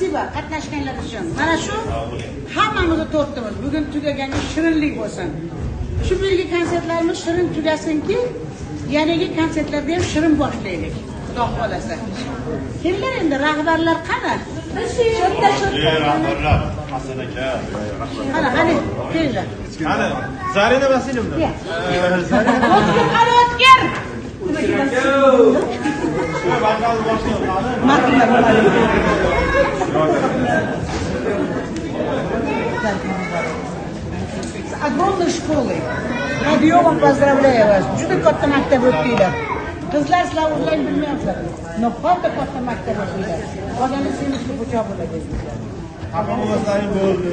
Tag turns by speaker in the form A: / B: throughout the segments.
A: Spasiba qatnashganlar uchun. Mana shu hammamizni tortimiz. Bugun tugagan shirinlik bo'lsin. Shu yilgi konsertlarimiz shirin tugasinki, yanagi konsertlarda ham shirin boshlaylik. Xudo xolasa. Kimlar endi rahbarlar qani?
B: Rahbarlar Hasan aka, rahbarlar.
A: Qani, kelinglar.
B: Qani, Zarina Vasilovna.
A: O'tkir qani o'tkir. Огромной школы. Подъемом поздравляю вас. Juda katta maktab o'qiylar. Qizlar sizlar o'zlaring bilmayapsizlar. Nihoyatda katta maktab o'qiylar. Qolgani semizli bo'choq bo'ladi.
B: Hammamizdan bo'ldi.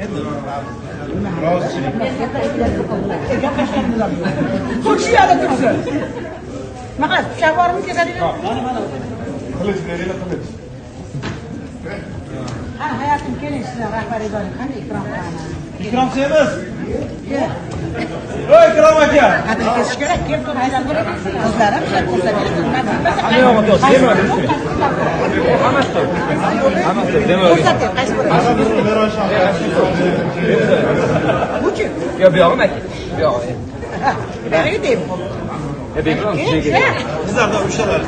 B: Endi rozichilik.
A: Ko'chiyada tursin. Faqat shavarni kesadigan.
B: Qilich beringlar, qilich.
A: Har hayotim keling sizlar rahbar idora qanday ikrom qilaman.
B: Ikrom semiz. Voy Ikrom aka.
A: Qadr kesish kerak, kelib turibsizlar. Qizlarim sizlar ko'rsatadi. Ko'rsating, qaysi biri? Buchi?
C: Yo, bu yog'im aka. Bu yog'i.
A: Beri deyim.
B: Bizlardan ushalar.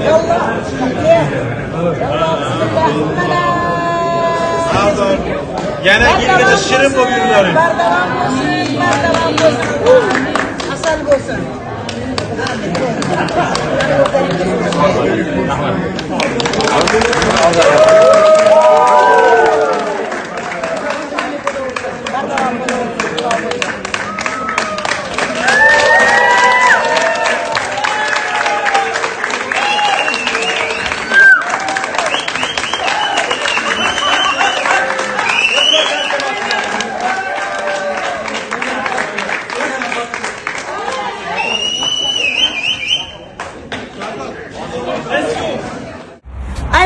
A: Yallah.
B: Sağ yana yilgacha shirin bo'lib yuringlar.
A: Bardavom bo'lsin. Asal bo'lsin.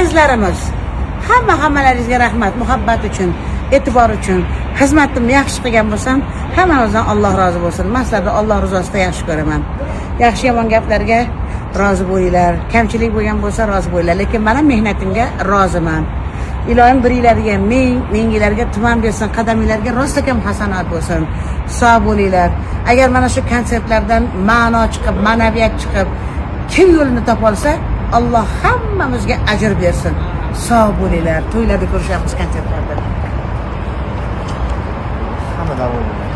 A: Azizlarimiz, hammalaringizga rahmat, muhabbat uchun, e'tibor uchun, xizmatimni yaxshi qilgan bo'lsam, hammamizdan Alloh rozi bo'lsin. Men sizlarni Alloh rizosida yaxshi ko'raman. Yaxshi yomon gaplarga rozi bo'linglar. Kamchilik bo'lgan bo'lsa rozi bo'linglar, lekin men mehnatimga roziman. Ilohim bir yillarga ming yillarga tuman bersin, qadaminglarga rostakam hasanat bo'lsin. Sog' bo'linglar. Agar mana shu konsertlardan ma'no chiqib, ma'naviyat chiqib, kim yo'lini topa olsa, Alloh hammamizga ajr bersin. Sog' bo'linglar. To'ylarda ko'rishamiz konsertlarda.
B: Hamma davomida.